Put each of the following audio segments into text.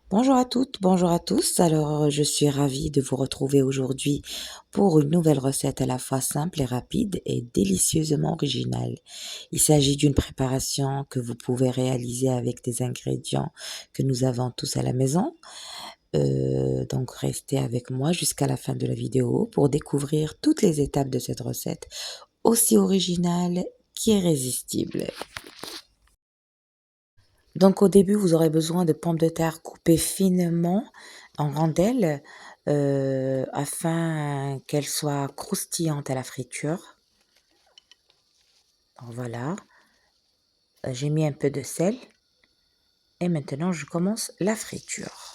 Bonjour à toutes, bonjour à tous. Alors, je suis ravie de vous retrouver aujourd'hui pour une nouvelle recette à la fois simple et rapide et délicieusement originale. Il s'agit d'une préparation que vous pouvez réaliser avec des ingrédients que nous avons tous à la maison. Donc, restez avec moi jusqu'à la fin de la vidéo pour découvrir toutes les étapes de cette recette aussi originale qu'irrésistible. Donc au début, vous aurez besoin de pommes de terre coupées finement en rondelles, afin qu'elles soient croustillantes à la friture. Donc voilà, j'ai mis un peu de sel et maintenant je commence la friture.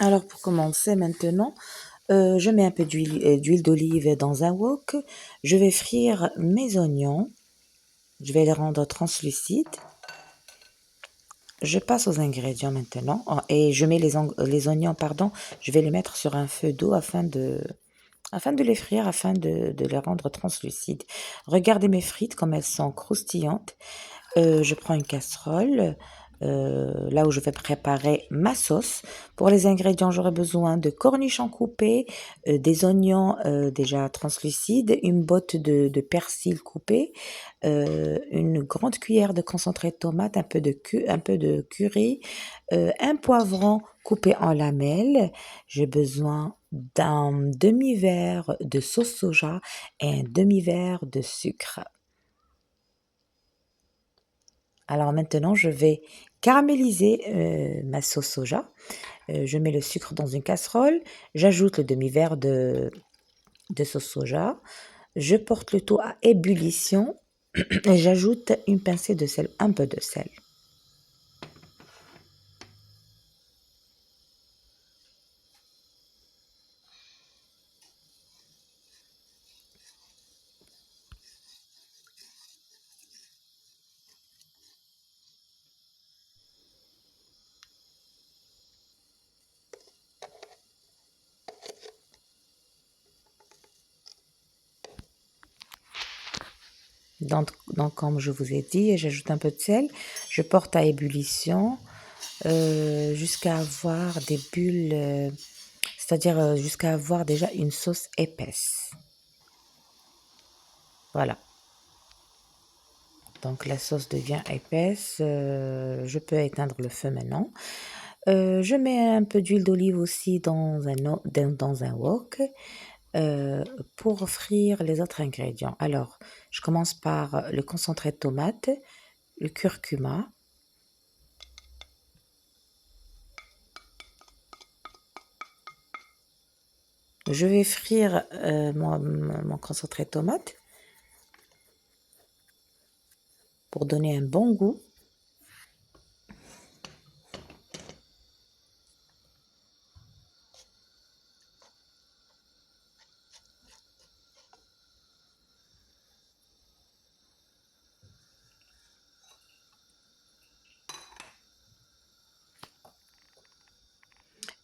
Alors pour commencer maintenant, je mets un peu d'huile d'olive dans un wok. Je vais frire mes oignons, je vais les rendre translucides. Je passe aux ingrédients maintenant et je mets les oignons, pardon, je vais les mettre sur un feu d'eau afin de les frire, afin de les rendre translucides. Regardez mes frites comme elles sont croustillantes. Je prends une casserole, là où je vais préparer ma sauce. Pour les ingrédients, j'aurai besoin de cornichons coupés, des oignons déjà translucides, une botte de persil coupé, une grande cuillère de concentré de tomate, un peu de curry, un poivron coupé en lamelles. J'ai besoin d'un demi-verre de sauce soja et un demi-verre de sucre. Alors maintenant, je vais caraméliser ma sauce soja. Je mets le sucre dans une casserole, j'ajoute le demi-verre de sauce soja, je porte le tout à ébullition et j'ajoute une pincée de sel, un peu de sel. Donc, comme je vous ai dit, j'ajoute un peu de sel, je porte à ébullition jusqu'à avoir des bulles, c'est-à-dire jusqu'à avoir déjà une sauce épaisse. Voilà. Donc la sauce devient épaisse, je peux éteindre le feu maintenant. Je mets un peu d'huile d'olive aussi dans un wok pour frire les autres ingrédients. Alors, je commence par le concentré de tomate, le curcuma. Je vais frire mon concentré de tomate pour donner un bon goût.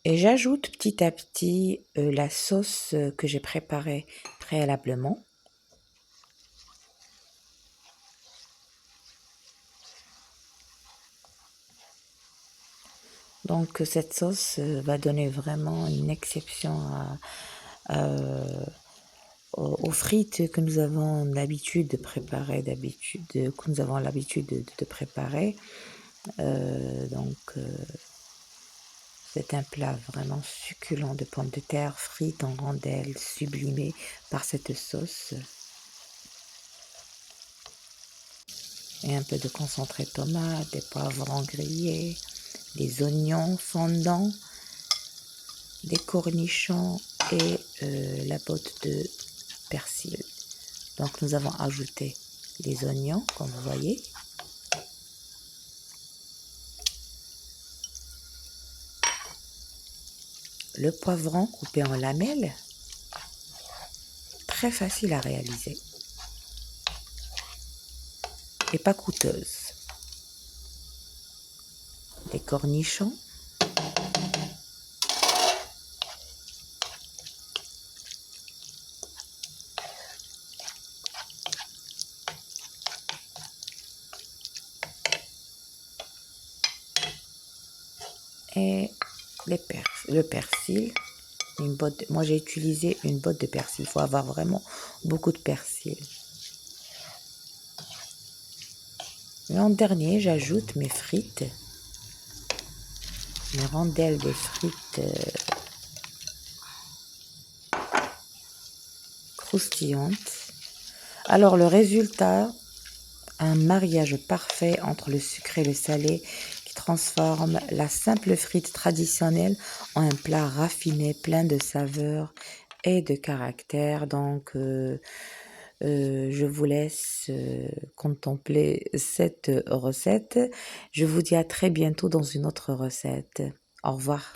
Et j'ajoute petit à petit la sauce que j'ai préparée préalablement. Donc cette sauce va donner vraiment une exception aux frites que nous avons l'habitude de préparer, que nous avons l'habitude de préparer. C'est un plat vraiment succulent de pommes de terre frites en rondelles, sublimées par cette sauce. Et un peu de concentré de tomate, des poivrons grillés, des oignons fondants, des cornichons et la botte de persil. Donc nous avons ajouté les oignons, comme vous voyez. Le poivron coupé en lamelles, très facile à réaliser. et pas coûteuse. Des cornichons. Et le persil. Moi, j'ai utilisé une botte de persil. Il faut avoir vraiment beaucoup de persil. Et en dernier, j'ajoute mes frites. Mes rondelles de frites croustillantes. Alors, le résultat, un mariage parfait entre le sucré et le salé qui transforme la simple frite traditionnelle en un plat raffiné, plein de saveurs et de caractère. Donc, je vous laisse contempler cette recette. Je vous dis à très bientôt dans une autre recette. Au revoir.